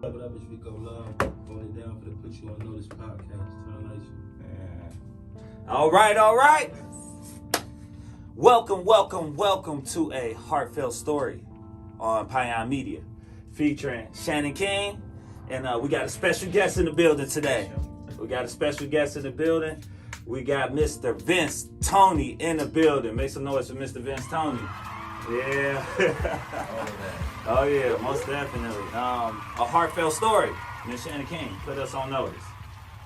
Whatever you go love, hold it down for the Put You On Notice podcast. Turn Nation. Yeah. All right. Welcome to A Heartfelt Story on P.Y.O.N Media, featuring Shannon King, and we got a special guest in the building today. We got Mr. Vince Toney in the building. Make some noise for Mr. Vince Toney. Yeah. Oh yeah, most definitely. A Heartfelt Story. Miss Shannon King, put us on notice.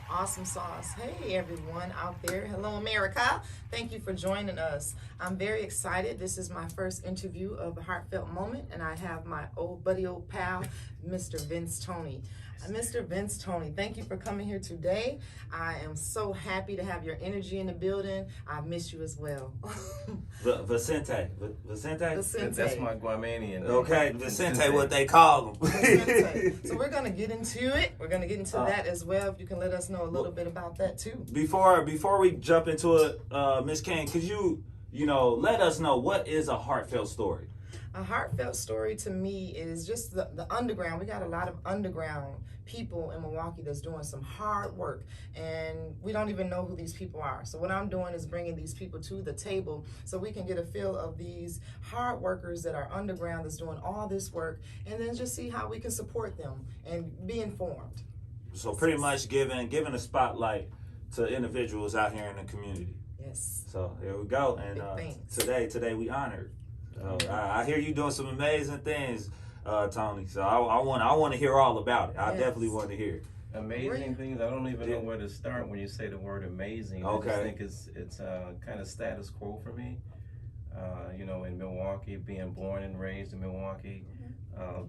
Awesome sauce. Hey everyone out there. Hello America. Thank you for joining us. I'm very excited. This is my first interview of a Heartfelt Moment, and I have my old pal, Mr. Vince Toney. Mr. Vince Toney, thank you for coming here today. I am so happy to have your energy in the building. I miss you as well. Vicente. That's my Guamanian. Okay, Vicente, what they call him. So we're gonna get into it. We're gonna get into that as well. If you can let us know a little bit about that too. Before we jump into it, Miss King, could you let us know what is a heartfelt story? A heartfelt story to me is just the underground. We got a lot of underground people in Milwaukee that's doing some hard work, and we don't even know who these people are. So what I'm doing is bringing these people to the table so we can get a feel of these hard workers that are underground that's doing all this work, and then just see how we can support them and be informed. So pretty much giving a spotlight to individuals out here in the community. Yes. So here we go, and today we honored. I hear you doing some amazing things, Toney. So I want to hear all about it. I definitely want to hear. Amazing things. I don't even know where to start when you say the word amazing. Okay. I just think it's kind of status quo for me. In Milwaukee, being born and raised in Milwaukee,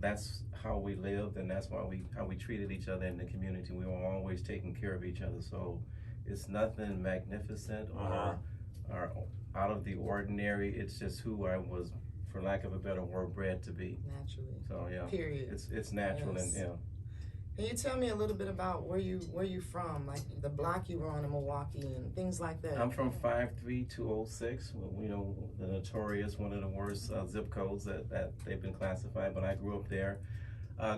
that's how we lived, and that's how we treated each other in the community. We were always taking care of each other. So it's nothing magnificent or out of the ordinary. It's just who I was, for lack of a better word, bred to be. Naturally. So yeah. Period. It's natural. Yes. And Can you tell me a little bit about where you from, like the block you were on in Milwaukee and things like that? I'm from 53206. The notorious, one of the worst zip codes that they've been classified. But I grew up there.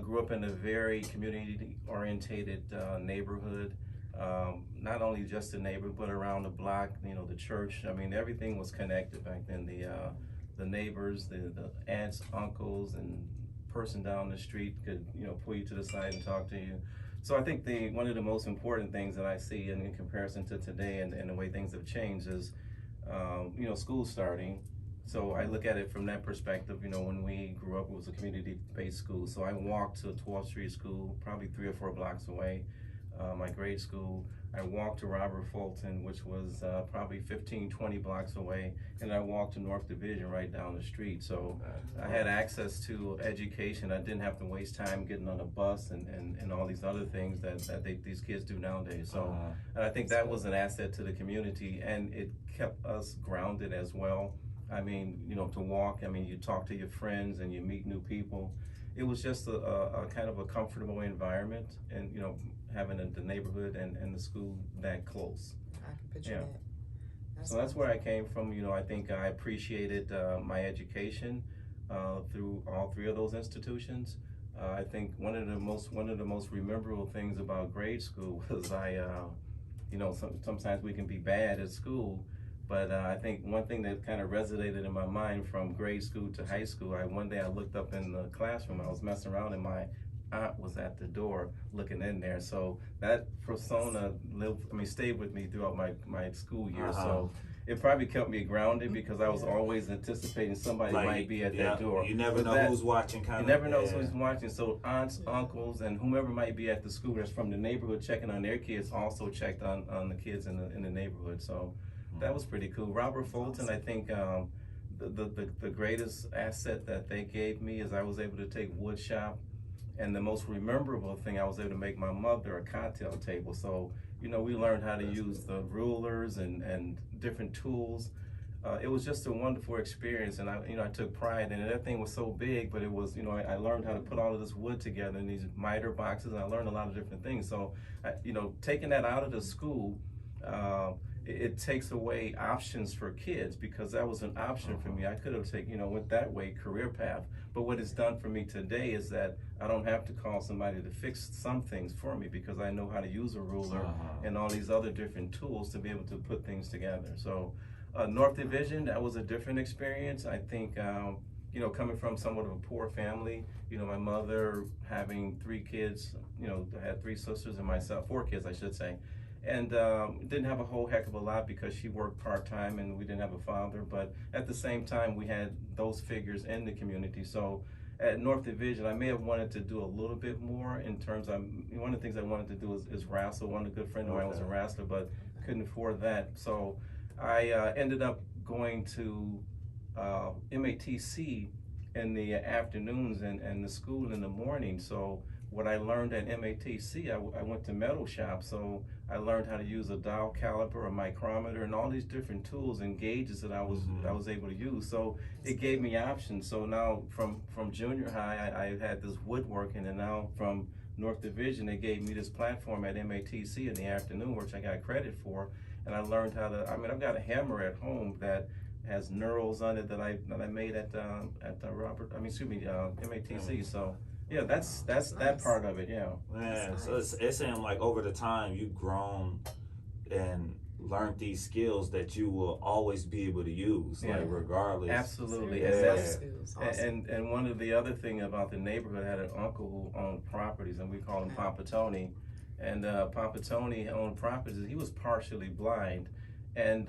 Grew up in a very community-orientated neighborhood. Not only just the neighborhood, but around the block, the church. I mean, everything was connected back then. The neighbors, the aunts, uncles, and person down the street could, pull you to the side and talk to you. So I think one of the most important things that I see in comparison to today and the way things have changed is, school starting. So I look at it from that perspective. When we grew up, it was a community-based school. So I walked to 12th Street School, probably 3 or 4 blocks away. My grade school. I walked to Robert Fulton, which was probably 15, 20 blocks away, and I walked to North Division right down the street. So I had access to education. I didn't have to waste time getting on a bus and all these other things that these kids do nowadays. So and I think that was an asset to the community, and it kept us grounded as well. I mean, to walk, you talk to your friends and you meet new people. It was just a kind of a comfortable environment, and having the neighborhood and the school that close. I can picture that. So that's where I came from. I think I appreciated my education through all 3 of those institutions. I think one of the most memorable things about grade school was sometimes we can be bad at school. But I think one thing that kind of resonated in my mind from grade school to high school, one day I looked up in the classroom, I was messing around, and my aunt was at the door looking in there. So that persona stayed with me throughout my school years. So it probably kept me grounded because I was always anticipating somebody might be at that door. You never know who's watching. You never know who's watching. So aunts, uncles, and whomever might be at the school that's from the neighborhood checking on their kids also checked on the kids in the neighborhood. So that was pretty cool. Robert Fulton, I think the greatest asset that they gave me is I was able to take wood shop, and the most memorable thing, I was able to make my mother a cocktail table. So we learned how to use the rulers and different tools. It was just a wonderful experience, and I took pride in it. That thing was so big, but it was I learned how to put all of this wood together in these miter boxes, and I learned a lot of different things. So taking that out of the school. it takes away options for kids, because that was an option for me. I could have taken, went that way, career path. But what it's done for me today is that I don't have to call somebody to fix some things for me, because I know how to use a ruler and all these other different tools to be able to put things together. So North Division, that was a different experience. I think, coming from somewhat of a poor family, my mother having 3 kids, I had 3 sisters and myself, 4 kids, I should say. And didn't have a whole heck of a lot because she worked part-time and we didn't have a father. But at the same time, we had those figures in the community. So at North Division, I may have wanted to do a little bit more in terms of, one of the things I wanted to do is wrestle. One good friend of mine was a wrestler, but couldn't afford that. So I ended up going to MATC in the afternoons and the school in the morning. So what I learned at MATC, I went to metal shop, so I learned how to use a dial caliper, a micrometer, and all these different tools and gauges that I was able to use. So it gave me options. So now from junior high, I had this woodworking, and now from North Division, they gave me this platform at MATC in the afternoon, which I got credit for, and I learned how to. I've got a hammer at home that has knurls on it that I made at MATC. So. Yeah, that's nice. That part of it, yeah. Man, nice. So it's saying like over the time you've grown and learned these skills that you will always be able to use, like regardless. Absolutely. And one of the other thing about the neighborhood, I had an uncle who owned properties, and we call him Papa Toney. And Papa Toney owned properties. He was partially blind. And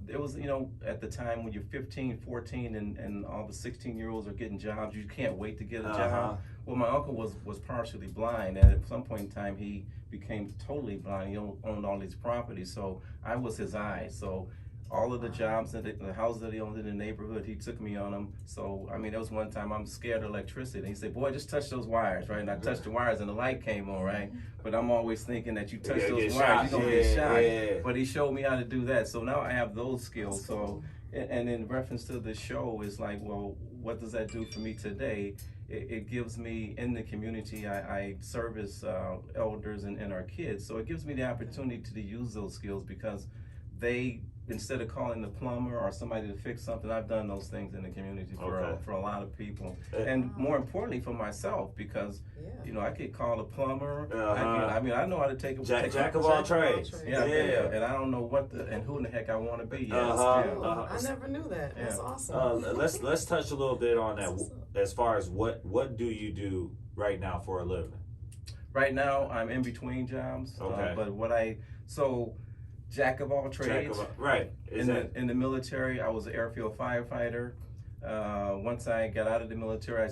it was, at the time when you're 15, 14, and all the 16-year-olds are getting jobs, you can't wait to get a job. Well, my uncle was partially blind, and at some point in time, he became totally blind. He owned all these properties, so I was his eyes. So all of the jobs, the houses that he owned in the neighborhood, he took me on them. So, there was one time I'm scared of electricity. And he said, boy, just touch those wires, right? And I touched the wires and the light came on, right? But I'm always thinking that you touch those wires, you're going to get shot. Yeah. But he showed me how to do that. So now I have those skills. So, and in reference to the show, it's like, well, what does that do for me today? It gives me, in the community, I service elders and our kids. So it gives me the opportunity to use those skills, because they, instead of calling the plumber or somebody to fix something, I've done those things in the community for a lot of people. And more importantly for myself, because I could call a plumber. I know how to take a jack of all trades. Yeah. And I don't know who in the heck I want to be. I never knew that. That's awesome. Let's touch a little bit on that as far as what do you do right now for a living? Right now I'm in between jobs. But jack of all trades. Right. In the military, I was an airfield firefighter. Once I got out of the military, I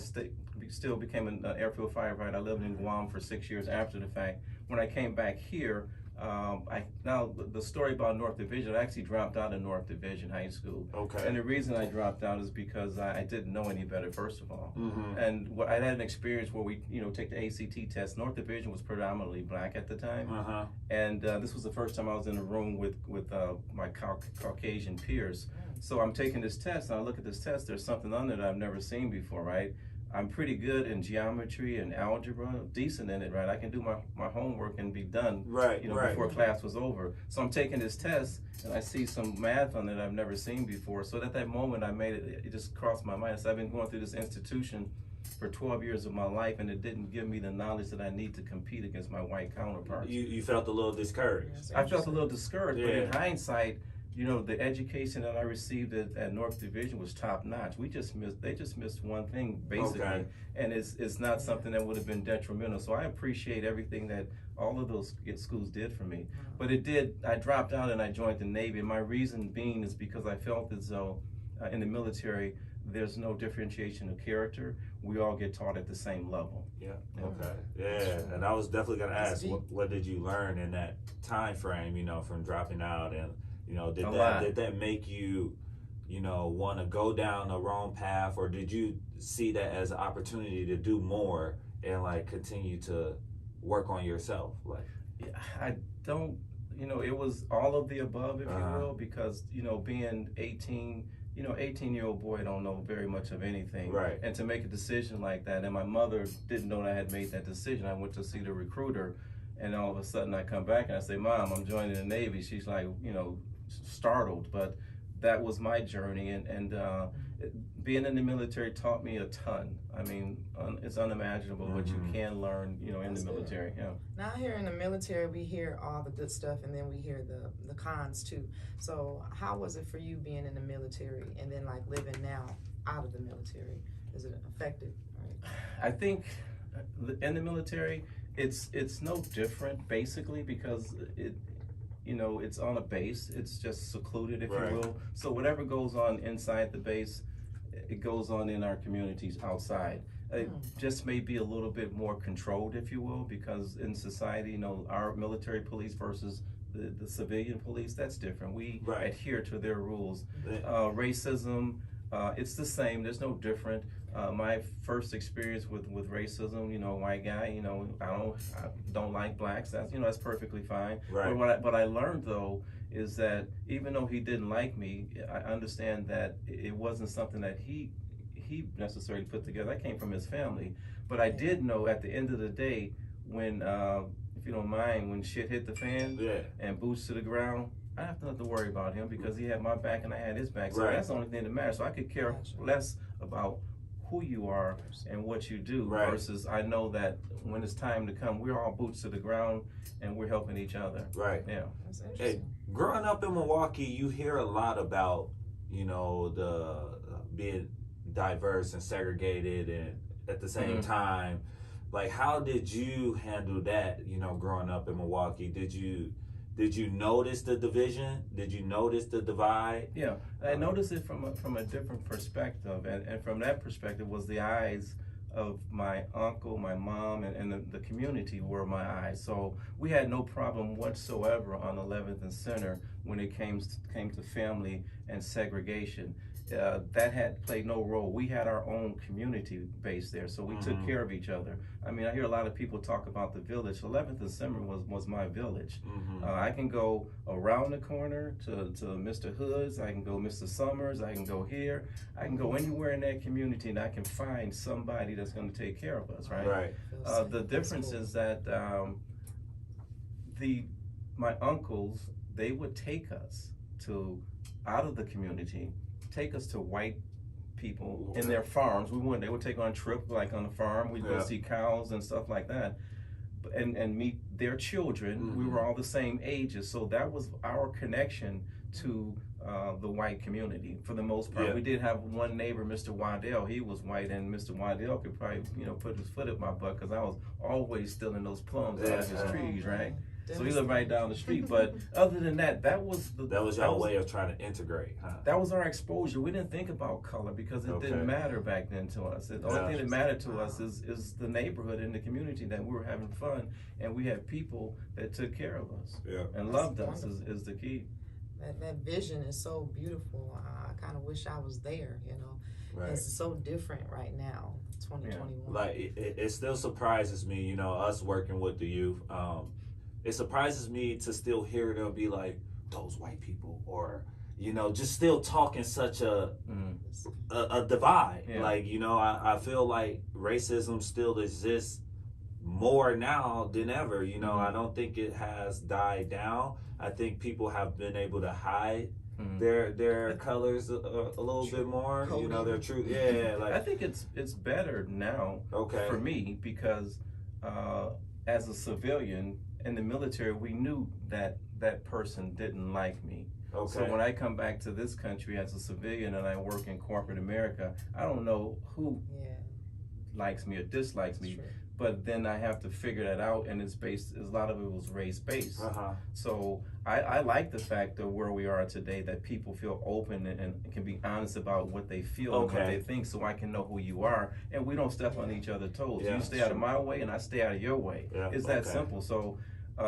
still became an airfield firefighter. I lived in Guam for 6 years after the fact. When I came back here, now the story about North Division, I actually dropped out of North Division High School. Okay. And the reason I dropped out is because I didn't know any better, first of all. And I had an experience where we, take the ACT test. North Division was predominantly black at the time. And this was the first time I was in a room with my Caucasian peers. So I'm taking this test, and I look at this test, there's something on it that I've never seen before, right? I'm pretty good in geometry and algebra, decent in it, right? I can do my homework and be done, before class was over. So I'm taking this test, and I see some math on it I've never seen before. So at that moment, it just crossed my mind. So I've been going through this institution for 12 years of my life, and it didn't give me the knowledge that I need to compete against my white counterparts. You felt a little discouraged. I felt a little discouraged, but in hindsight, the education that I received at North Division was top notch. They just missed one thing, basically, and it's not something that would have been detrimental. So I appreciate everything that all of those schools did for me. But I dropped out and I joined the Navy. And my reason being is because I felt as though in the military, there's no differentiation of character. We all get taught at the same level. And I was definitely going to ask, what did you learn in that time frame, from dropping out, and did that make you, want to go down the wrong path, or did you see that as an opportunity to do more and continue to work on yourself? I don't, it was all of the above, if you will, because being 18, 18-year-old boy don't know very much of anything, right? And to make a decision like that, and my mother didn't know that I had made that decision. I went to see the recruiter, and all of a sudden I come back and I say, Mom, I'm joining the Navy. She's like, startled, but that was my journey, and being in the military taught me a ton. I mean, it's unimaginable what you can learn, you know, in That's the military. good. Yeah. Now here in the military, we hear all the good stuff, and then we hear the cons too. So how was it for you being in the military, and then like living now out of the military? Is it effective? Right? I think in the military, it's no different basically, because it's on a base. It's just secluded, if you will. So whatever goes on inside the base, it goes on in our communities outside. It just may be a little bit more controlled, if you will, because in society, you know, our military police versus the civilian police, that's different. We adhere to their rules. Racism, it's the same. There's no different. My first experience with racism, you know, white guy, you know, I don't like blacks. That's, you know, that's perfectly fine. But what I learned though is that even though he didn't like me, I understand that it wasn't something that he necessarily put together. That came from his family. But I did know at the end of the day, when if you don't mind, when shit hit the fan and boots to the ground, I didn't have to worry about him because he had my back and I had his back. So that's the only thing that matters. So I could care less about who you are and what you do versus I know that when it's time to come, we're all boots to the ground and we're helping each other. Yeah. Hey, growing up in Milwaukee, you hear a lot about, you know, the being diverse and segregated, and at the same time, like, how did you handle that, you know, growing up in Milwaukee? Did you notice the division? Did you notice the divide? Yeah, I noticed it from a different perspective, and from that perspective was the eyes of my uncle, my mom, and the community were my eyes. So we had no problem whatsoever on 11th and Center when it came to family and segregation. That had played no role. We had our own community base there, so we took care of each other. I mean, I hear a lot of people talk about the village. 11th and Center was my village. I can go around the corner to Mr. Hood's, I can go Mr. Summers, I can go here, I can go anywhere in that community and I can find somebody that's going to take care of us, right? The difference is that my uncles, they would take us out of the community, take us to white people in their farms. They would take on a trip like on a farm. We'd go see cows and stuff like that, and meet their children. We were all the same ages, so that was our connection to the white community for the most part. We did have one neighbor, Mr. Waddell. He was white, and Mr. Waddell could probably, you know, put his foot up my butt because I was always stealing those plums out of his trees, right? So he lived right down the street. But other than that, that was your way of trying to integrate, huh? That was our exposure. We didn't think about color because it didn't matter back then to us. The only thing that mattered to us is the neighborhood and the community, that we were having fun, and we had people that took care of us and loved us is the key. That vision is so beautiful. I kind of wish I was there, you know. It's so different right now, 2021. Like, it still surprises me, you know, us working with the youth. It surprises me to still hear them be like, those white people, or, you know, just still talking such a divide. Like, you know, I feel like racism still exists more now than ever. You know, I don't think it has died down. I think people have been able to hide their colors a little bit more. You know, their truth. Like, I think it's better now for me because as a civilian in the military, we knew that person didn't like me. So when I come back to this country as a civilian and I work in corporate America, I don't know who likes me or dislikes me. But then I have to figure that out, and it's based, a lot of it was race-based. So I like the fact of where we are today, that people feel open and can be honest about what they feel and what they think, so I can know who you are, and we don't step on each other's toes. You stay out of my way, and I stay out of your way. It's that simple. So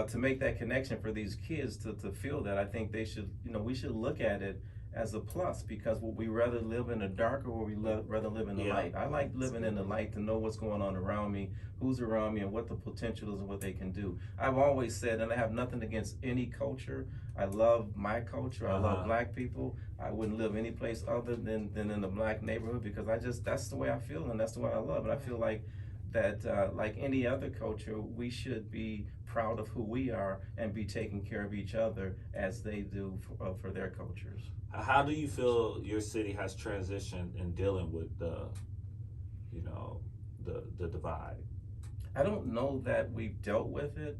to make that connection for these kids to feel that, I think they should, you know, we should look at it as a plus, because would we rather live in the dark or would we rather live in the light? I like living in the light to know what's going on around me, who's around me, and what the potential is and what they can do. I've always said, and I have nothing against any culture. I love my culture. I love black people. I wouldn't live any place other than in the black neighborhood, because that's the way I feel and that's the way I love. And I feel like that like any other culture, we should be proud of who we are and be taking care of each other as they do for their cultures. How do you feel your city has transitioned in dealing with the divide? I don't know that we've dealt with it.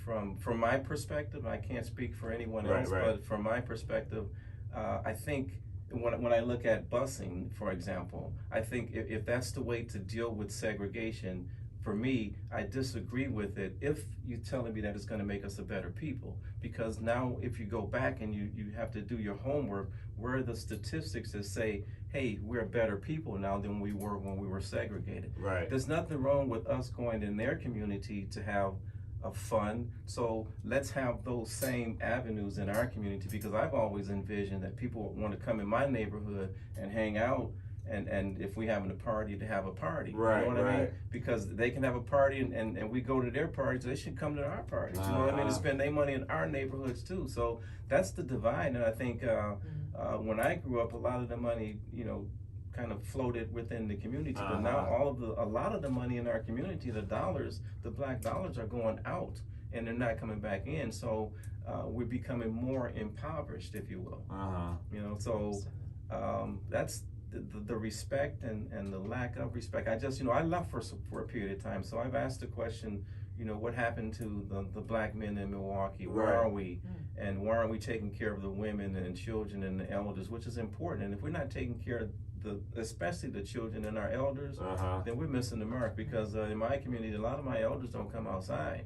From my perspective, I can't speak for anyone else, but from my perspective, I think when I look at busing, for example, I think if that's the way to deal with segregation, for me, I disagree with it if you're telling me that it's going to make us a better people. Because now if you go back and you have to do your homework, where are the statistics that say, hey, we're better people now than we were when we were segregated? Right. There's nothing wrong with us going in their community to have fun. So let's have those same avenues in our community, because I've always envisioned that people want to come in my neighborhood and hang out, and if we having a party, to have a party. Right, you know what I mean? Because they can have a party and we go to their parties, they should come to our parties. You know what I mean? To spend their money in our neighborhoods too. So that's the divide. And I think when I grew up, a lot of the money, kind of floated within the community, but now a lot of the money in our community, the black dollars are going out and they're not coming back in. So we're becoming more impoverished, if you will. So that's the respect and the lack of respect. I just, I left for a period of time. So I've asked the question, what happened to the black men in Milwaukee? Where are we? And why aren't we taking care of the women and children and the elders, which is important? And if we're not taking care of especially the children and our elders, then we're missing the mark. Because in my community, a lot of my elders don't come outside.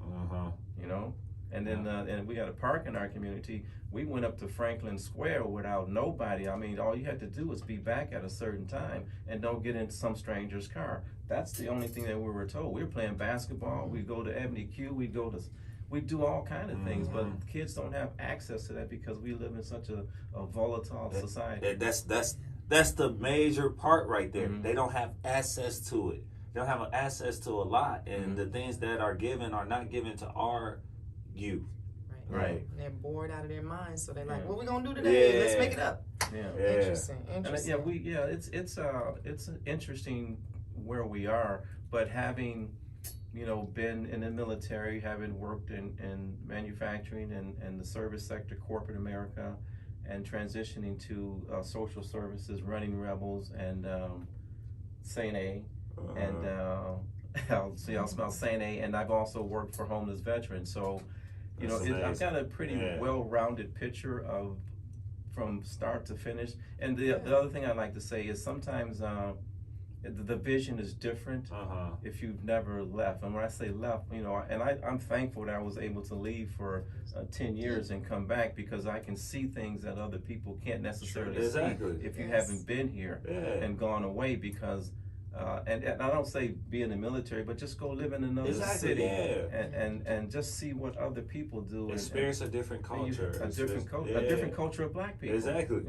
And then and we got a park in our community. We went up to Franklin Square without nobody. I mean, all you had to do was be back at a certain time and don't get into some stranger's car. That's the only thing that we were told. We were playing basketball. We go to Ebony Q. We do all kind of things, but kids don't have access to that because we live in such a volatile society. That's the major part right there. They don't have access to it. They don't have access to a lot, and the things that are given are not given to our youth. Right. And they're bored out of their minds, so they're like, "What we gonna do today? Let's make it up." Interesting. It's interesting where we are, but having been in the military, having worked in manufacturing and the service sector, corporate America, and transitioning to social services, running Rebels and St. A, and I'll smell St. A, and I've also worked for homeless veterans. So, I've got a pretty well-rounded picture of from start to finish. And the other thing I'd like to say is sometimes the vision is different if you've never left. And when I say left, and I'm thankful that I was able to leave for 10 years and come back, because I can see things that other people can't necessarily see if you haven't been here and gone away. Because and I don't say be in the military, but just go live in another city and just see what other people do. Experience a different culture. A different culture of black people. Exactly.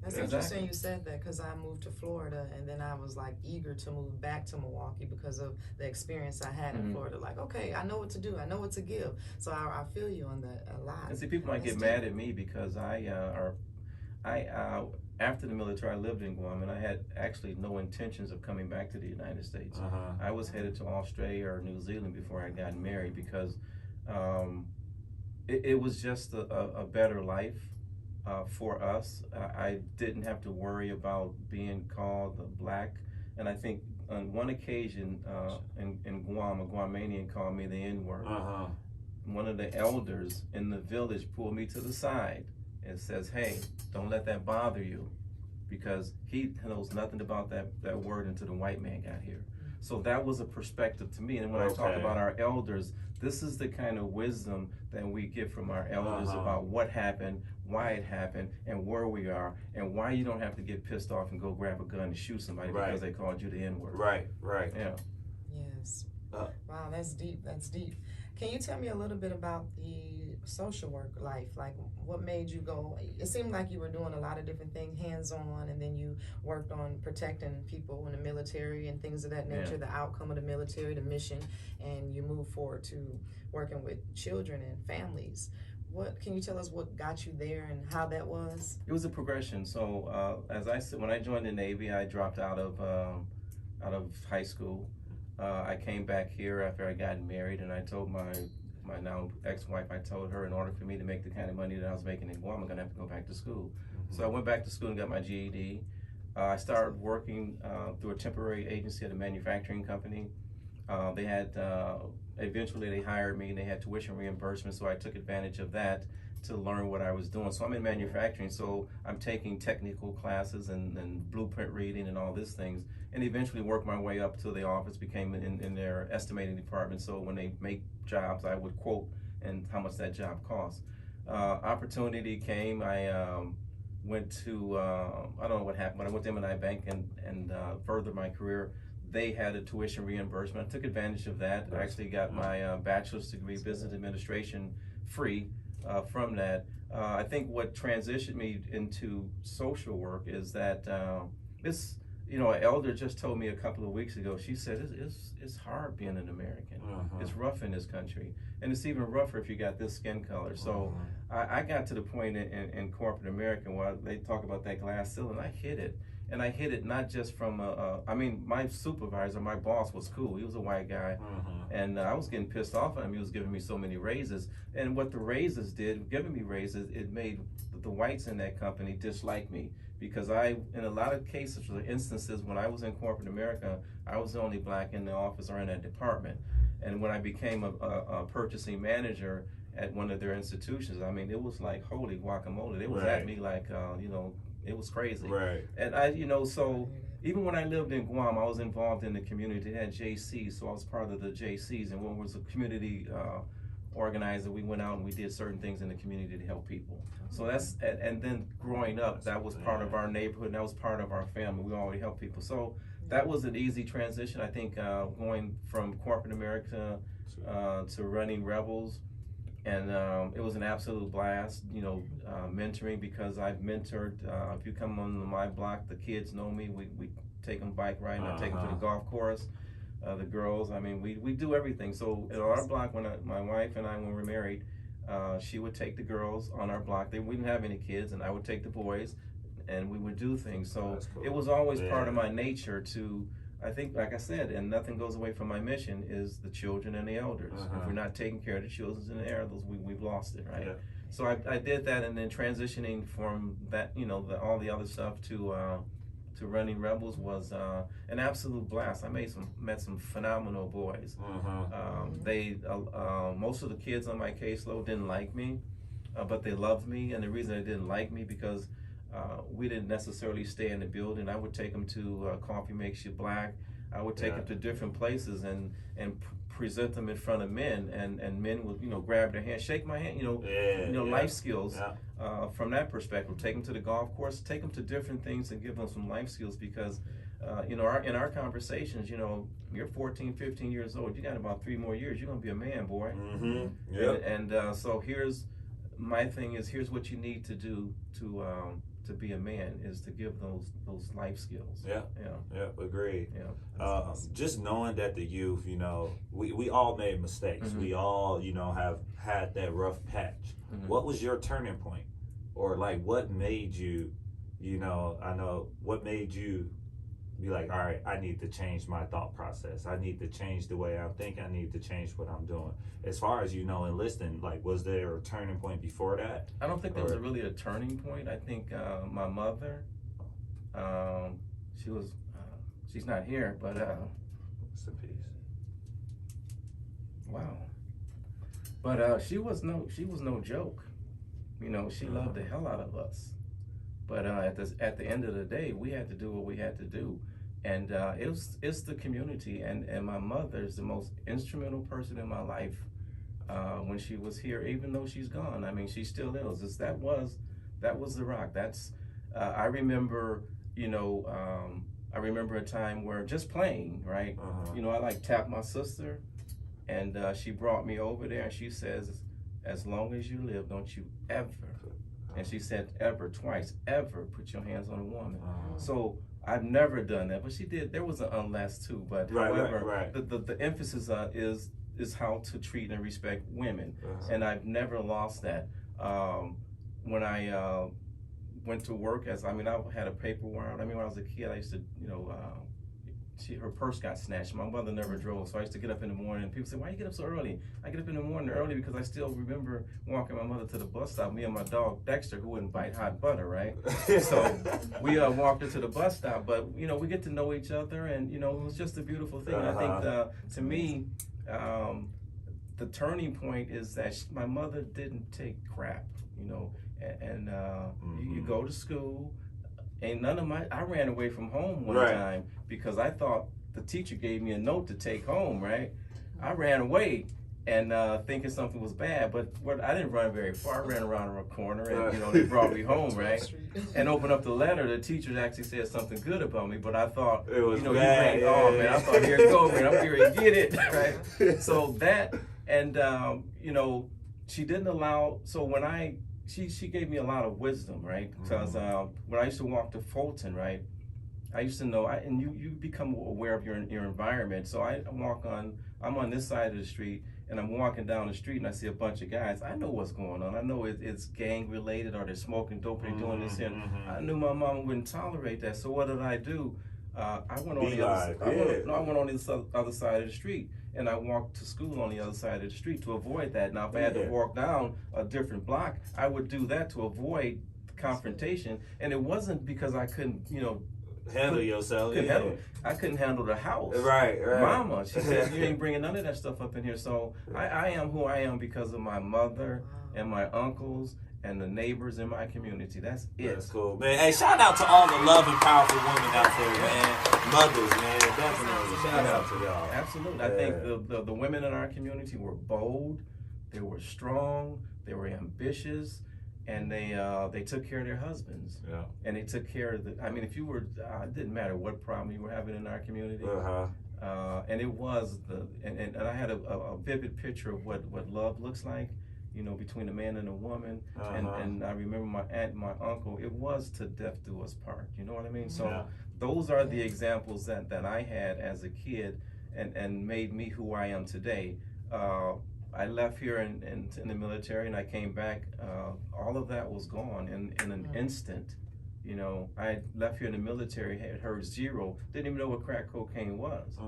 That's interesting you said that, because I moved to Florida and then I was like eager to move back to Milwaukee because of the experience I had in Florida. Like, okay, I know what to do. I know what to give. So I feel you on that a lot. And see, people might get mad at me because after the military, I lived in Guam, and I had actually no intentions of coming back to the United States. I was headed to Australia or New Zealand before I got married, because it was just a better life for us. I didn't have to worry about being called black. And I think on one occasion in Guam, a Guamanian called me the N-word. One of the elders in the village pulled me to the side and says, "Hey, don't let that bother you," because he knows nothing about that word until the white man got here. So that was a perspective to me. And when I talk about our elders, this is the kind of wisdom that we get from our elders about what happened, why it happened, and where we are, and why you don't have to get pissed off and go grab a gun and shoot somebody because they called you the N-word. Right. Yeah. Yes. Wow, that's deep. Can you tell me a little bit about the social work life? Like, what made you go? It seemed like you were doing a lot of different things, hands-on, and then you worked on protecting people in the military and things of that nature, the outcome of the military, the mission, and you moved forward to working with children and families. Can you tell us what got you there and how that was? It was a progression. So, as I said, when I joined the Navy, I dropped out of high school. I came back here after I got married, and I told my now ex-wife, I told her in order for me to make the kind of money that I was making in Guam, I'm gonna have to go back to school. So I went back to school and got my GED. I started working through a temporary agency at a manufacturing company. They had, eventually they hired me and they had tuition reimbursement, so I took advantage of that to learn what I was doing. So I'm in manufacturing, so I'm taking technical classes and blueprint reading and all these things, and eventually worked my way up to the office, became in their estimating department. So when they make jobs, I would quote and how much that job costs. Opportunity came. I went to, I don't know what happened, but I went to M&I Bank and furthered my career. They had a tuition reimbursement. I took advantage of that. I actually got my bachelor's degree, business administration, free from that. I think what transitioned me into social work is that this, an elder just told me a couple of weeks ago. She said it's hard being an American. It's rough in this country, and it's even rougher if you got this skin color. So I got to the point in corporate America where they talk about that glass ceiling. I hit it. And I hit it not just from I mean, my supervisor, my boss was cool. He was a white guy. And I was getting pissed off at him. He was giving me so many raises. And what the raises did, giving me raises, it made the whites in that company dislike me. Because in a lot of cases, or instances, when I was in corporate America, I was the only black in the office or in that department. And when I became a purchasing manager at one of their institutions, I mean, it was like, holy guacamole. They was at me like, it was crazy. Right. And so even when I lived in Guam, I was involved in the community. They had JCs, so I was part of the JCs. And when I was a community organizer, we went out and we did certain things in the community to help people. So and then growing up, that was part of our neighborhood, and that was part of our family. We always helped people. So that was an easy transition. I think going from corporate America to running Rebels. And it was an absolute blast, mentoring, because I've mentored. If you come on my block, the kids know me. We take them bike riding. I take them to the golf course. The girls, I mean, we do everything. So at our block, when my wife and I, when we were married, she would take the girls on our block. We didn't have any kids, and I would take the boys, and we would do things. So cool. It was always part of my nature to, I think, like I said, and nothing goes away from my mission, is the children and the elders. If we're not taking care of the children and the elders, we've lost it, right? So I did that, and then transitioning from that, all the other stuff to running Rebels was an absolute blast. I met some phenomenal boys. Most of the kids on my caseload didn't like me, but they loved me, and the reason they didn't like me because we didn't necessarily stay in the building. I would take them to Coffee Makes You Black. I would take them to different places and present them in front of men, and men would grab their hand, shake my hand, life skills from that perspective. Take them to the golf course, take them to different things, and give them some life skills because in our conversations, you're 14, 15 years old. You got about 3 more years. You're gonna be a man, boy. So here's my thing: is here's what you need to do to be a man, is to give those life skills. Agreed. Just knowing that the youth, we all made mistakes. We all have had that rough patch. What was your turning point, or like what made you what made you be like, all right, I need to change my thought process, I need to change the way I'm thinking, I need to change what I'm doing? As far as enlisting, like, was there a turning point before that? I don't think there was really a turning point. I think my mother, she's not here, but rest in peace. Wow. But she was no joke. She loved the hell out of us. But at the end of the day, we had to do what we had to do. And it's the community, and my mother is the most instrumental person in my life when she was here, even though she's gone. I mean, she still is. That was the rock. That's I remember, I remember a time where just playing, right? I tapped my sister, and she brought me over there, and she says, as long as you live, don't you ever, and she said ever twice, ever put your hands on a woman. So I've never done that, but she did. There was an unless too, but however, the emphasis is how to treat and respect women, and I've never lost that. When I went to work I had a paper route. I mean, when I was a kid, I used to her purse got snatched. My mother never drove, so I used to get up in the morning. And people say, "Why you get up so early?" I get up in the morning early because I still remember walking my mother to the bus stop. Me and my dog Dexter, who wouldn't bite hot butter, right? So we walked her to the bus stop. But you know, we get to know each other, and you know, it was just a beautiful thing. I think to me, the turning point is that my mother didn't take crap. You know, and you go to school. And I ran away from home one time because I thought the teacher gave me a note to take home, right? I ran away and thinking something was bad, but I didn't run very far. I ran around a corner and, you know, they brought me home, right? And opened up the letter. The teacher actually said something good about me, but I thought, it was, you know, bad. Oh, man, I thought, here it go, man. I'm here to get it, right? So that, and, you know, she didn't allow, so when she gave me a lot of wisdom, right? Because when I used to walk to Fulton, right, I used to know, and you become aware of your environment. So I'm on this side of the street, and I'm walking down the street, and I see a bunch of guys. I know what's going on. I know it's gang related, or they're smoking dope, they're doing this here. I knew my mom wouldn't tolerate that. So what did I do? I went on the other side of the street. And I walked to school on the other side of the street to avoid that. Now, if I had to walk down a different block, I would do that to avoid confrontation. And it wasn't because I couldn't, you know, handle yourself. I couldn't handle the house. Right. Mama, she said, you ain't bringing none of that stuff up in here. So I am who I am because of my mother and my uncles and the neighbors in my community. That's it. That's cool, man. Hey, shout out to all the loving, powerful women out there, man. Mothers, man. Definitely. Shout out to y'all. Absolutely. Yeah. I think the women in our community were bold, they were strong, they were ambitious, and they took care of their husbands. Yeah. And they took care of if you were, it didn't matter what problem you were having in our community. And it was and I had a vivid picture of what love looks like. You know, between a man and a woman, and I remember my aunt and my uncle, it was to death do us part, you know what I mean? So those are the examples that I had as a kid and made me who I am today. I left here in the military and I came back, all of that was gone in an instant. You know, I left here in the military, had heard zero, didn't even know what crack cocaine was.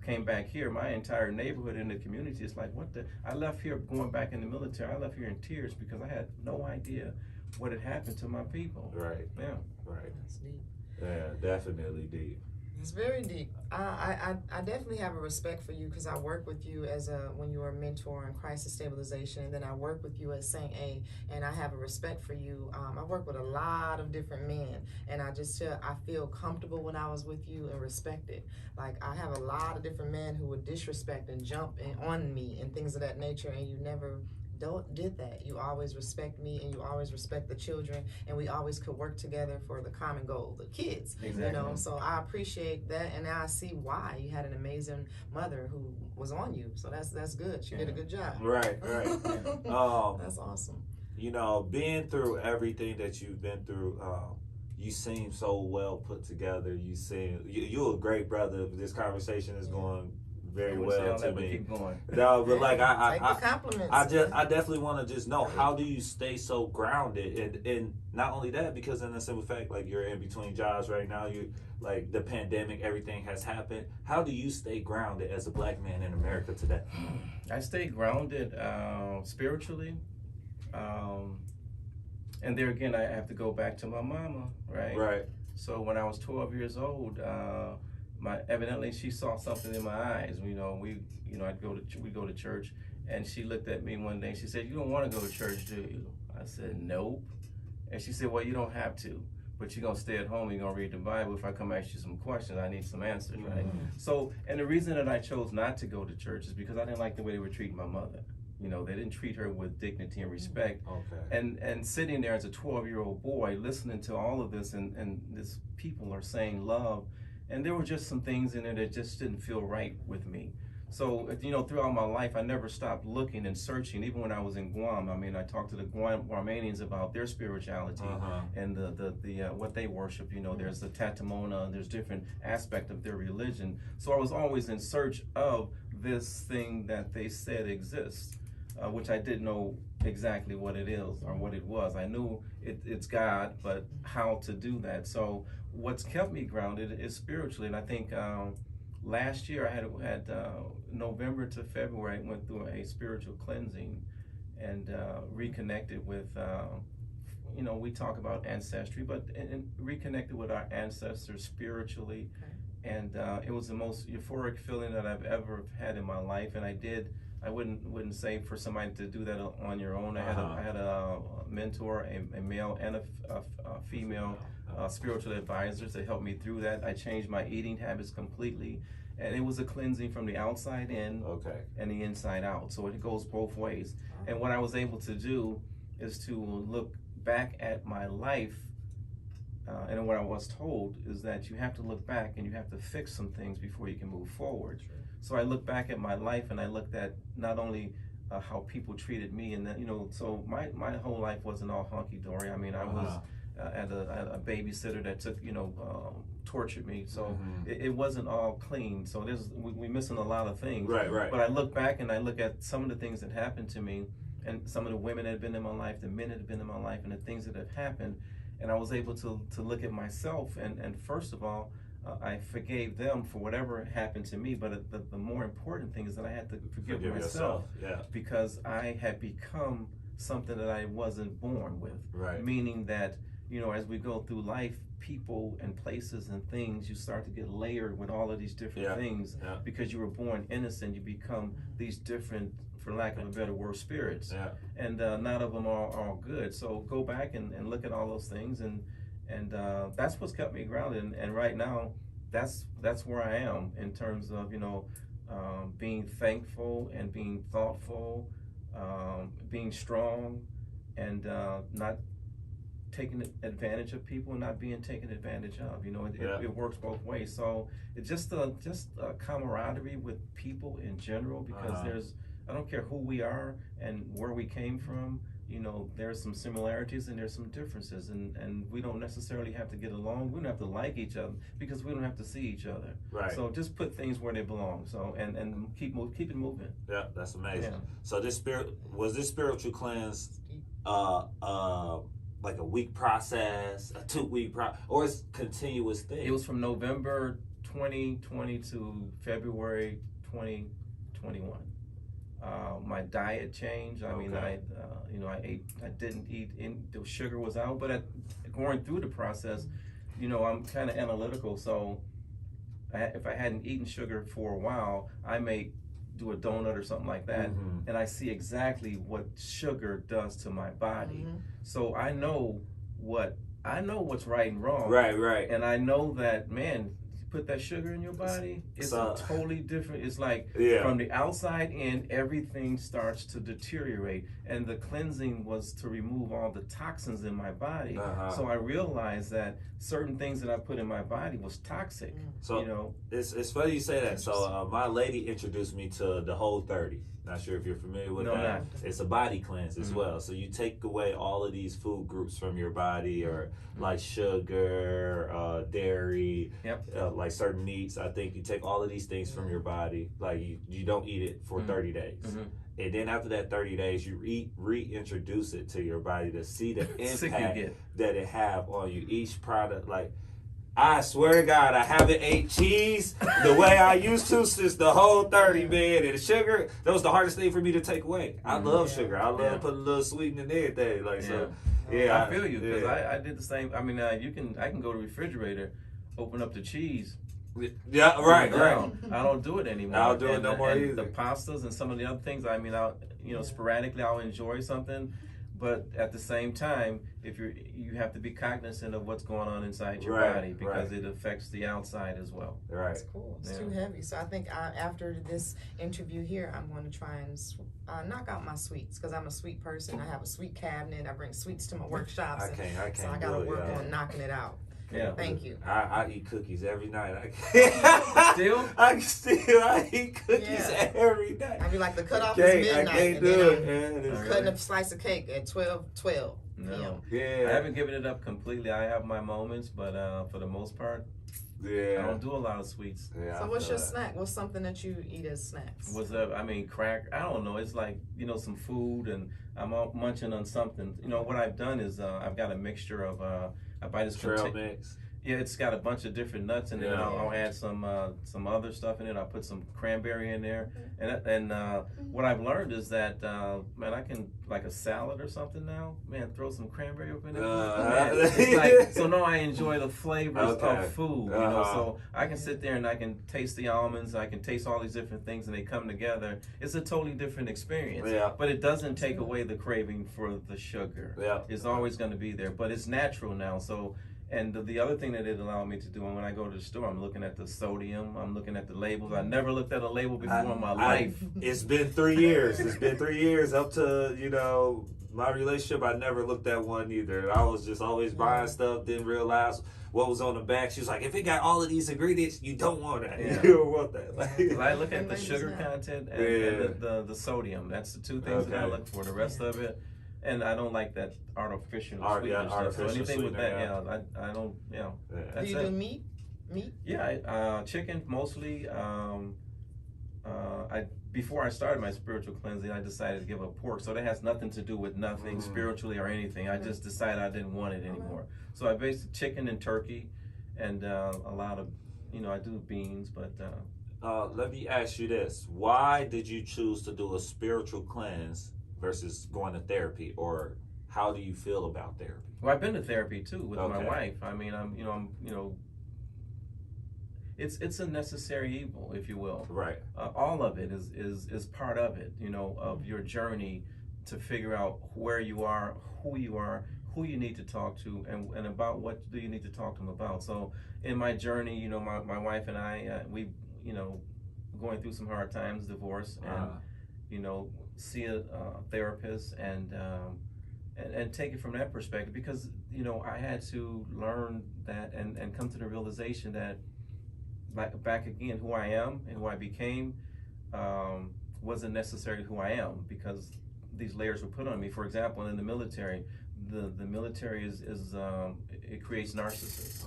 Came back here, my entire neighborhood in the community is like, what the? I left here going back in the military, I left here in tears because I had no idea what had happened to my people. Right. Yeah. Right. That's deep. Yeah, definitely deep. It's very deep. I definitely have a respect for you because I work with you when you were a mentor in crisis stabilization, and then I work with you at St. A, and I have a respect for you. I work with a lot of different men, and I feel comfortable when I was with you and respected. Like, I have a lot of different men who would disrespect and jump on me and things of that nature, and you never did that. You always respect me, and you always respect the children, and we always could work together for the common goal, the kids. Exactly. You know, so I appreciate that, and now I see why you had an amazing mother who was on you. So that's good. She did a good job. Right. That's awesome. You know, being through everything that you've been through, you seem so well put together. You're a great brother. This conversation is going very well to me. Keep going. No, but like Take the compliments. I definitely want to just know, how do you stay so grounded? And not only that, because in the simple fact, like, you're in between jobs right now, you like the pandemic, everything has happened. How do you stay grounded as a black man in America today? I stay grounded spiritually. And there again, I have to go back to my mama, right? Right. So when I was 12 years old, evidently she saw something in my eyes. We go to church, and she looked at me one day. She said, "You don't want to go to church, do you?" I said, "Nope." And she said, "Well, you don't have to, but you're gonna stay at home. You're gonna read the Bible. If I come ask you some questions, I need some answers, right?" So, and the reason that I chose not to go to church is because I didn't like the way they were treating my mother. You know, they didn't treat her with dignity and respect. Okay. And sitting there as a 12-year-old boy, listening to all of this, and this people are saying love. And there were just some things in there that just didn't feel right with me. So, you know, throughout my life, I never stopped looking and searching. Even when I was in Guam, I mean, I talked to the Guamanians about their spirituality and the what they worship. You know, there's the Tatamona, there's different aspects of their religion. So I was always in search of this thing that they said exists, which I didn't know exactly what it is or what it was. I knew it's God, but how to do that. So what's kept me grounded is spiritually, and I think last year I had November to February, I went through a spiritual cleansing and reconnected with, we talk about ancestry, but and reconnected with our ancestors spiritually. Okay. And it was the most euphoric feeling that I've ever had in my life. And I wouldn't say for somebody to do that on your own. I had a mentor, a male and a female spiritual advisors that helped me through that. I changed my eating habits completely. And it was a cleansing from the outside in and the inside out. So it goes both ways. And what I was able to do is to look back at my life. And what I was told is that you have to look back and you have to fix some things before you can move forward. Sure. So I looked back at my life and I looked at not only how people treated me, and that, so my whole life wasn't all hunky-dory. I mean, I was at a babysitter that took, tortured me. So it wasn't all clean. So we're missing a lot of things. Right. But I look back and I look at some of the things that happened to me, and some of the women that have been in my life, the men that have been in my life, and the things that have happened. And I was able to look at myself, and first of all, I forgave them for whatever happened to me. But the more important thing is that I had to forgive myself. Yeah. Because I had become something that I wasn't born with. Right. Meaning that, as we go through life, people and places and things, you start to get layered with all of these different things. Yeah. Because you were born innocent, you become these different, for lack of a better word, spirits. Yeah. And none of them are all good. So go back and look at all those things, and that's what's kept me grounded. And right now, that's where I am in terms of being thankful and being thoughtful, being strong, and not taking advantage of people and not being taken advantage of. It works both ways. So it's just a camaraderie with people in general, because I don't care who we are and where we came from, there's some similarities and there's some differences, and we don't necessarily have to get along. We don't have to like each other because we don't have to see each other. Right. So just put things where they belong. So and keep it moving. Yeah, that's amazing. Yeah. So this spiritual cleanse like a week process, a 2-week process, or it's continuous thing? It was from November 2020 to February 2021. My diet changed. I mean, I didn't eat, the sugar was out, but going through the process, I'm kind of analytical. So if I hadn't eaten sugar for a while, I may do a donut or something like that, and I see exactly what sugar does to my body. So I know what's right and wrong. Right. And I know that, man, put that sugar in your body, it's a totally different, it's like from the outside in, everything starts to deteriorate. And the cleansing was to remove all the toxins in my body. So I realized that certain things that I put in my body was toxic. So it's funny you say that. So my lady introduced me to the Whole30. Not sure if you're familiar with that. It's a body cleanse as well. So you take away all of these food groups from your body, or like sugar, dairy, like certain meats. I think you take all of these things from your body. Like you don't eat it for 30 days. And then after that 30 days, you reintroduce it to your body to see the impact that it have on you. Each product, like, I swear to God, I haven't ate cheese the way I used to since the Whole30, man. And the sugar, that was the hardest thing for me to take away. I love sugar. I love putting a little sweetening in everything. Like, so, I feel you, because I did the same. I mean, I can go to the refrigerator, open up the cheese. Yeah, right. I don't do it anymore. I don't do it no more either. The pastas and some of the other things, I mean, sporadically I'll enjoy something. But at the same time, if you have to be cognizant of what's going on inside your body, because it affects the outside as well. Right. That's cool. It's too heavy. So I think after this interview here, I'm going to try and knock out my sweets, because I'm a sweet person. I have a sweet cabinet. I bring sweets to my workshops. I can't. So I got to work on knocking it out. Yeah. Thank you. I eat cookies every night. I eat cookies every night. I be like, the cutoff is midnight. I can't do it. Cutting a slice of cake at 12 No. p.m. I haven't given it up completely. I have my moments, but for the most part, I don't do a lot of sweets. So what's your snack? What's something that you eat as snacks? What's up? I mean, crack. I don't know. It's like, some food, and I'm munching on something. What I've done is I've got a mixture of I buy this trail mix. Yeah, it's got a bunch of different nuts in it. Yeah. I'll add some other stuff in it. I'll put some cranberry in there, and what I've learned is that man, I can, like a salad or something now. Man, throw some cranberry up in it. Man, it's like, so now I enjoy the flavors of food. You know, so I can sit there and I can taste the almonds. I can taste all these different things, and they come together. It's a totally different experience. Yeah. But it doesn't take away the craving for the sugar. Yeah. It's always going to be there, but it's natural now. So. And the other thing that it allowed me to do, and when I go to the store, I'm looking at the sodium, I'm looking at the labels. I never looked at a label before in my life. It's been 3 years. It's been 3 years up to, you know, my relationship. I never looked at one either. I was just always buying stuff, didn't realize what was on the back. She was like, if it got all of these ingredients, you don't want that. Yeah. You don't want that. Like, I look at the sugar content and the sodium. That's the two things that I look for. The rest of it. And I don't like that artificial sweetener stuff. So anything with that, I don't, you know. Do you do meat? Meat? Yeah, chicken mostly. Before I started my spiritual cleansing, I decided to give up pork. So that has nothing to do with nothing spiritually or anything. I just decided I didn't want it anymore. So I based chicken and turkey, and a lot of, you know, I do beans, but. Let me ask you this: why did you choose to do a spiritual cleanse versus going to therapy, or how do you feel about therapy? Well, I've been to therapy too with my wife. I mean, it's a necessary evil, if you will. Right. All of it is part of it, you know, of your journey to figure out where you are, who you need to talk to, and about what do you need to talk to them about. So in my journey, you know, my wife and I, we, you know, going through some hard times, divorce, and you know, see a therapist and take it from that perspective, because you know I had to learn that and come to the realization that back again, who I am and who I became wasn't necessarily who I am, because these layers were put on me. For example, in the military, the military is it creates narcissists.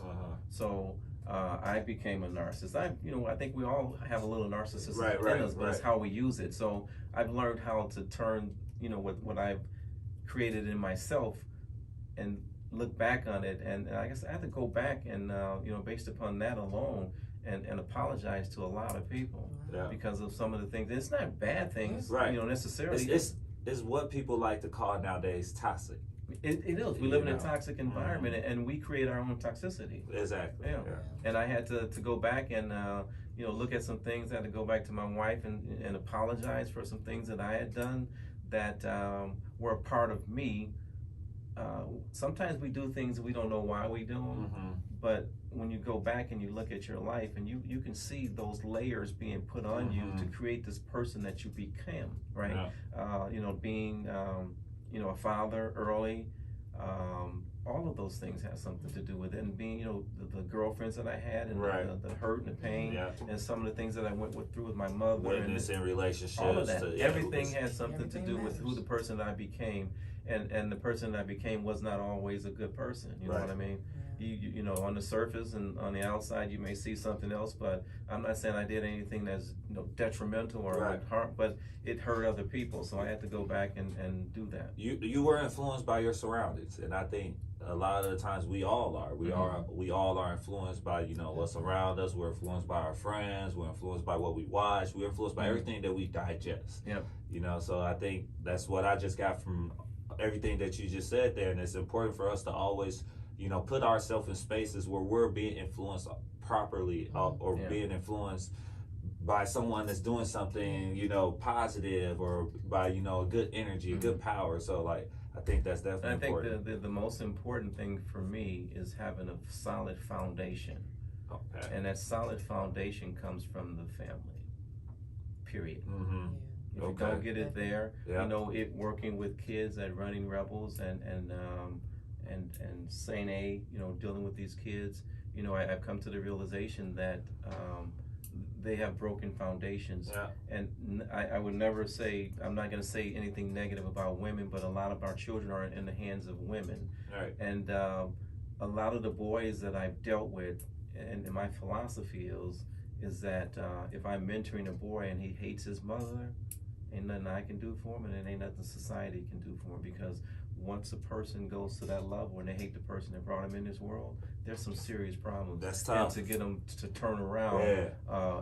So I became a narcissist. I think we all have a little narcissism in us, but it's how we use it. So I've learned how to turn, you know, what I've created in myself and look back on it. And I guess I had to go back and, you know, based upon that alone, and apologize to a lot of people because of some of the things. It's not bad things, you know, necessarily. It's what people like to call nowadays toxic. It is. We live in a toxic environment, and we create our own toxicity. Exactly. Yeah. And I had to go back and you know, look at some things. I had to go back to my wife and apologize for some things that I had done that were a part of me. Sometimes we do things that we don't know why we do them, but when you go back and you look at your life, and you can see those layers being put on you to create this person that you became, right? You know, being you know, a father early, all of those things have something to do with it. And being, you know, the girlfriends that I had, and the hurt and the pain, and some of the things that I went through with my mother, witness in relationships, all of that. Everything has something to do with who the person that I became, and the person that I became was not always a good person. You know what I mean? You know, on the surface and on the outside, you may see something else, but I'm not saying I did anything that's, you know, detrimental or harm, but it hurt other people. So I had to go back and do that. You were influenced by your surroundings, and I think a lot of the times we all are. We all are influenced by, you know, what's around us. We're influenced by our friends. We're influenced by what we watch. We're influenced by everything that we digest. You know, so I think that's what I just got from everything that you just said there, and it's important for us to always, you know, put ourselves in spaces where we're being influenced properly, or being influenced by someone that's doing something, you know, positive, or by, you know, good energy, good power. So like, I think that's definitely important. I think the most important thing for me is having a solid foundation. And that solid foundation comes from the family, period. If you don't get it there, you know, working with kids at Running Rebels and St. A, you know, dealing with these kids, you know, I've come to the realization that they have broken foundations. And I would never say, I'm not going to say anything negative about women, but a lot of our children are in the hands of women. And a lot of the boys that I've dealt with, and my philosophy is that if I'm mentoring a boy and he hates his mother, ain't nothing I can do for him, and it ain't nothing society can do for him, because once a person goes to that level and they hate the person that brought them in this world, there's some serious problems. That's tough. And to get them to turn around,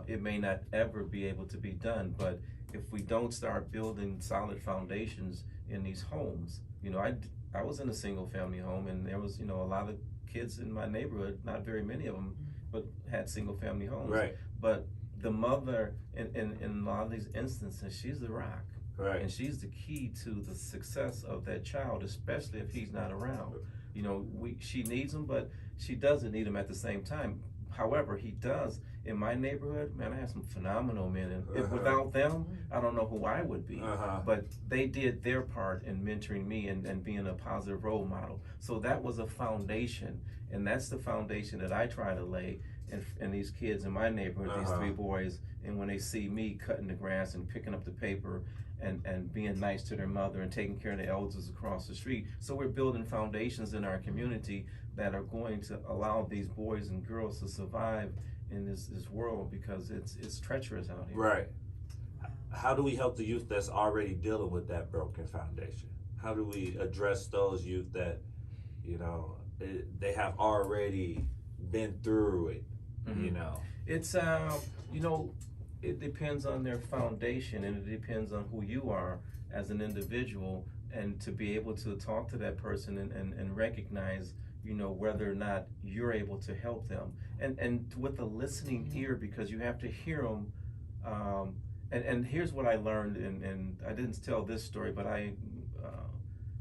it may not ever be able to be done. But if we don't start building solid foundations in these homes, you know, I was in a single family home, and there was, you know, a lot of kids in my neighborhood, not very many of them, but had single family homes. Right. But the mother, in a lot of these instances, she's the rock. Right. And she's the key to the success of that child, especially if he's not around. You know, she needs him, but she doesn't need him at the same time. However, he does. In my neighborhood, man, I have some phenomenal men, and if without them, I don't know who I would be. But they did their part in mentoring me and being a positive role model. So that was a foundation, and that's the foundation that I try to lay in these kids in my neighborhood, these 3 boys, and when they see me cutting the grass and picking up the paper and being nice to their mother and taking care of the elders across the street. So we're building foundations in our community that are going to allow these boys and girls to survive in this world, because it's treacherous out here. Right. How do we help the youth that's already dealing with that broken foundation? How do we address those youth that, you know, they have already been through it, you know? It's, you know, it depends on their foundation, and it depends on who you are as an individual, and to be able to talk to that person and recognize, you know, whether or not you're able to help them, and with a listening ear, because you have to hear them. And here's what I learned, and I didn't tell this story, but I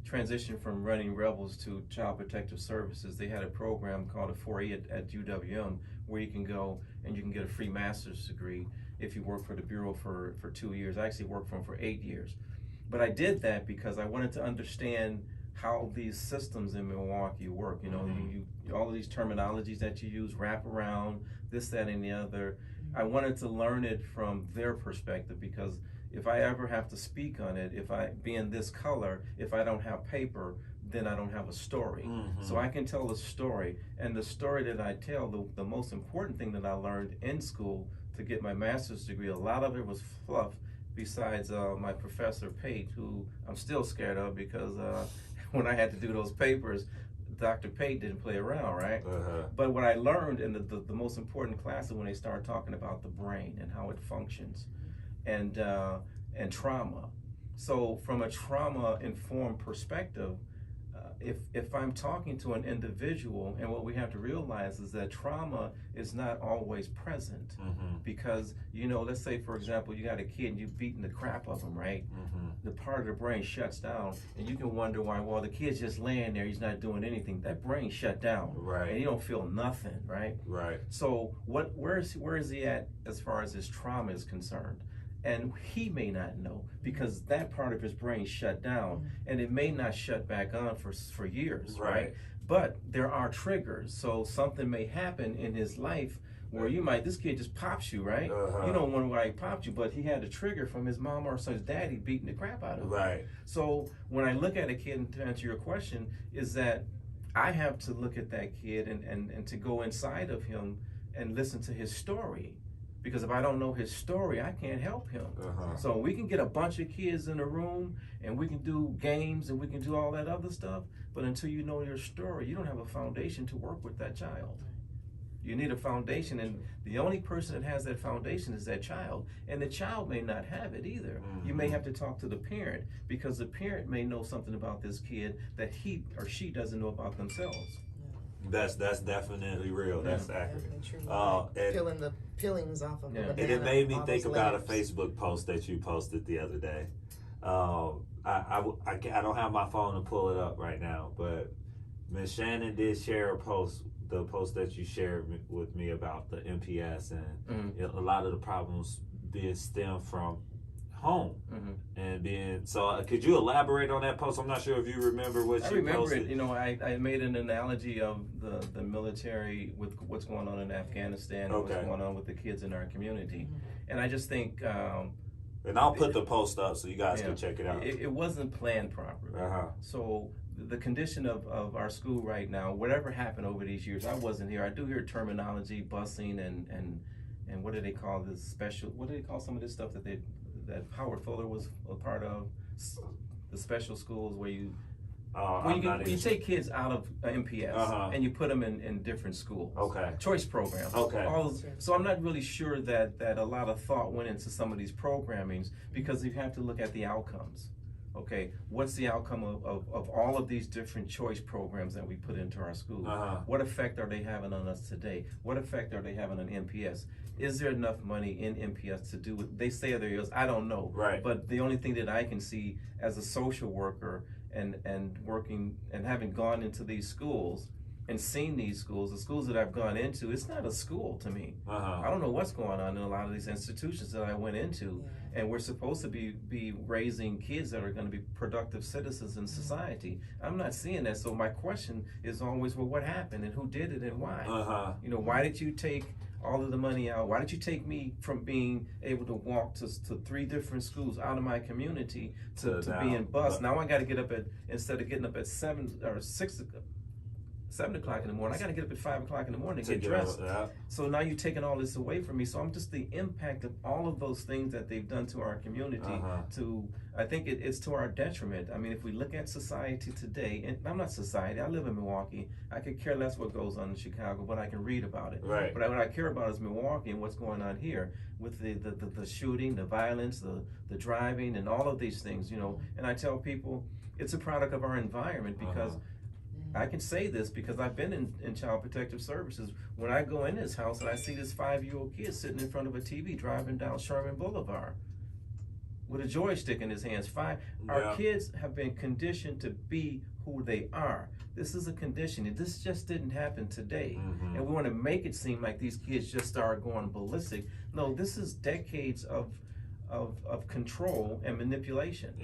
transitioned from running Rebels to Child Protective Services. They had a program called a 4E at UWM, where you can go and you can get a free master's degree if you work for the Bureau for 2 years. I actually worked for them for 8 years. But I did that because I wanted to understand how these systems in Milwaukee work. You know, all of these terminologies that you use, wrap around, this, that, and the other. I wanted to learn it from their perspective, because if I ever have to speak on it, if I be in this color, if I don't have paper, then I don't have a story. So I can tell a story, and the story that I tell, the most important thing that I learned in school to get my master's degree, a lot of it was fluff, besides my professor Pate, who I'm still scared of, because when I had to do those papers, Dr. Pate didn't play around, right? But what I learned in the most important class is when they start talking about the brain and how it functions, and trauma. So from a trauma-informed perspective, if I'm talking to an individual, and what we have to realize is that trauma is not always present, because, you know, let's say, for example, you got a kid and you've beaten the crap of him, right? The part of the brain shuts down, and you can wonder why. Well, the kid's just laying there, he's not doing anything. That brain shut down, right? And you don't feel nothing, right? Right. So where is he at as far as his trauma is concerned? And he may not know, because that part of his brain shut down, and it may not shut back on for years, right? But there are triggers. So something may happen in his life where this kid just pops you, right? You don't wonder why he popped you, but he had a trigger from his mom or his daddy beating the crap out of him. Right. So when I look at a kid, and to answer your question, is that I have to look at that kid and to go inside of him and listen to his story. Because if I don't know his story, I can't help him. So we can get a bunch of kids in a room, and we can do games, and we can do all that other stuff, but until you know your story, you don't have a foundation to work with that child. You need a foundation, and the only person that has that foundation is that child. And the child may not have it either. You may have to talk to the parent, because the parent may know something about this kid that he or she doesn't know about themselves. That's definitely real. That's accurate. And peeling the peelings off of and it made me think about a Facebook post that you posted the other day. I don't have my phone to pull it up right now, but Miss Shannon did share a post, the post that you shared with me about the MPS, and a lot of the problems being stemmed from home and being so. Could you elaborate on that post? I'm not sure if you remember what you posted. I remember it. You know, I made an analogy of the military with what's going on in Afghanistan and what's going on with the kids in our community, and I just think. And I'll put the post up so you guys can check it out. It wasn't planned properly. So the condition of our school right now, whatever happened over these years, I wasn't here. I do hear terminology, busing, and what do they call this special? What do they call some of this stuff that Howard Fuller was a part of? The special schools where you When you take kids out of MPS and you put them in different schools, choice programs. So I'm not really sure that a lot of thought went into some of these programmings, because you have to look at the outcomes. Okay, what's the outcome of all of these different choice programs that we put into our schools? What effect are they having on us today? What effect are they having on MPS? Is there enough money in MPS to do what they say there is? I don't know. Right. But the only thing that I can see as a social worker and working and having gone into these schools and seen these schools, the schools that I've gone into, it's not a school to me. I don't know what's going on in a lot of these institutions that I went into. And we're supposed to be raising kids that are going to be productive citizens in society. I'm not seeing that. So my question is always, well, what happened and who did it and why? You know, why did you take all of the money out? Why did you take me from being able to walk to 3 different schools out of my community to being bused? Now I got to get up instead of getting up at 7 o'clock in the morning, I got to get up at 5 o'clock in the morning to get dressed. So now you're taking all this away from me. So I'm just the impact of all of those things that they've done to our community. I think it's to our detriment. I mean, if we look at society today, and I'm not society, I live in Milwaukee. I could care less what goes on in Chicago, but I can read about it. Right. But what I care about is Milwaukee and what's going on here with the shooting, the violence, the driving, and all of these things, you know. And I tell people it's a product of our environment, because I can say this because I've been in Child Protective Services. When I go in this house and I see this 5-year-old kid sitting in front of a TV driving down Sherman Boulevard with a joystick in his hands. Our kids have been conditioned to be who they are. This is a conditioning. This just didn't happen today. And we want to make it seem like these kids just started going ballistic. No, this is decades of control and manipulation.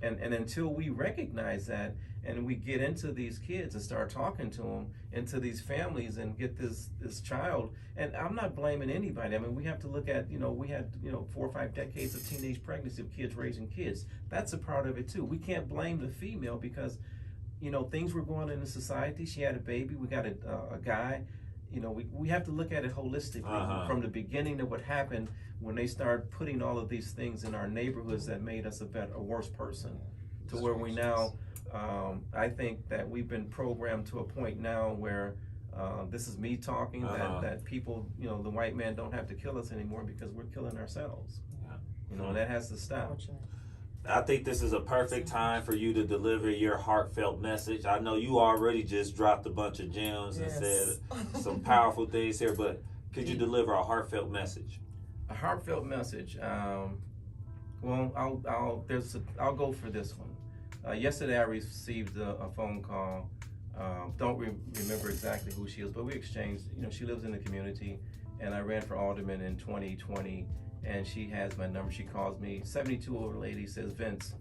And until we recognize that, and we get into these kids and start talking to them, into these families, and get this child, and I'm not blaming anybody. I mean, we have to look at, we had, 4 or 5 decades of teenage pregnancy of kids raising kids. That's a part of it too. We can't blame the female because, things were going on in society. She had a baby, we got a guy. We have to look at it holistically from the beginning of what happened when they started putting all of these things in our neighborhoods that made us a worse person, to where we now, I think that we've been programmed to a point now where this is me talking, that people, the white man don't have to kill us anymore because we're killing ourselves. And that has to stop. I think this is a perfect time for you to deliver your heartfelt message. I know you already just dropped a bunch of gems and said some powerful things here, but could you deliver a heartfelt message? A heartfelt message. Well, I'll go for this one. Yesterday I received a phone call. Don't remember exactly who she is, but we exchanged. She lives in the community, and I ran for alderman in 2020. And she has my number. She calls me, 72-year-old lady, says, Vince,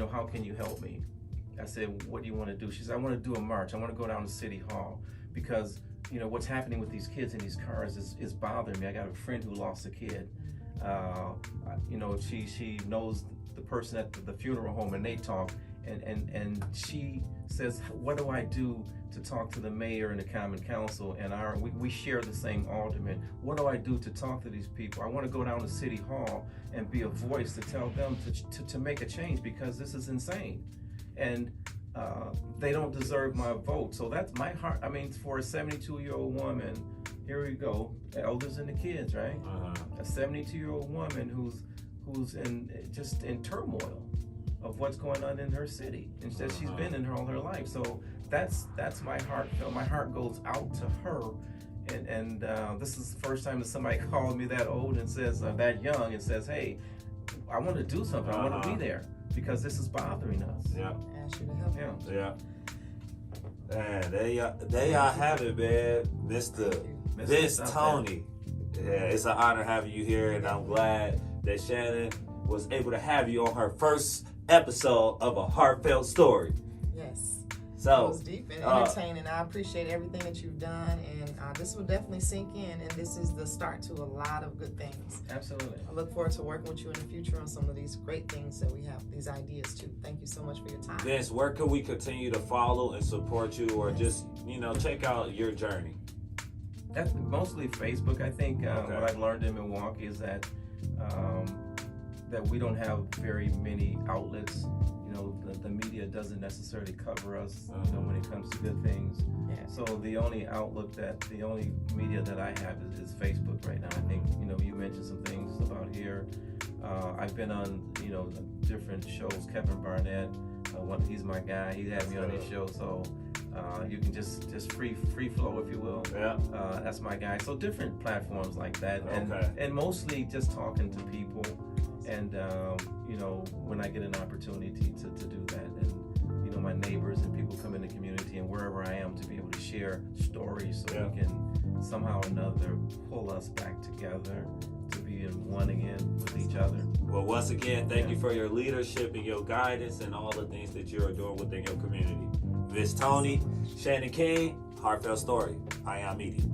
how can you help me? I said, what do you want to do? She said, I want to do a march. I want to go down to City Hall because, what's happening with these kids in these cars is bothering me. I got a friend who lost a kid. She knows the person at the funeral home, and they talk. And she says, what do I do to talk to the mayor and the common council, and we share the same alderman? What do I do to talk to these people? I want to go down to City Hall and be a voice to tell them to make a change, because this is insane. And they don't deserve my vote. So that's my heart. I mean, for a 72-year-old woman, here we go, elders and the kids, right? A 72-year-old woman who's in turmoil of what's going on in her city, and that she's been in all her life. So that's my heartfelt. My heart goes out to her, and this is the first time that somebody called me that old and says that young and says, hey, I want to do something. I want to be there because this is bothering us. Ask you to help. Man, there y'all have it, man. Mr. Vince Toney. It's an honor having you here, and I'm glad that Shannon was able to have you on her first episode of A Heartfelt Story. Yes. So it was deep and entertaining. I appreciate everything that you've done, and this will definitely sink in, and this is the start to a lot of good things. Absolutely. I look forward to working with you in the future on some of these great things that we have, these ideas too. Thank you so much for your time. Vince, where can we continue to follow and support you, or just, check out your journey? That's mostly Facebook. I think what I've learned in Milwaukee is that we don't have very many outlets. the media doesn't necessarily cover us, when it comes to good things. Yeah. So the only media that I have is Facebook right now. I think, you mentioned some things about here. I've been on, different shows. Kevin Barnett, he's my guy. He had me on his show, so you can just free flow, if you will. Yeah. That's my guy. So different platforms like that, Okay. and mostly just talking to people, and when I get an opportunity to do that, and my neighbors and people come in the community and wherever I am, to be able to share stories, so we can somehow or another pull us back together to be in one again with each other. Well, once again, thank you for your leadership and your guidance and all the things that you're doing within your community. This Toney, Shannon King, Heartfelt Story, P.Y.O.N Media.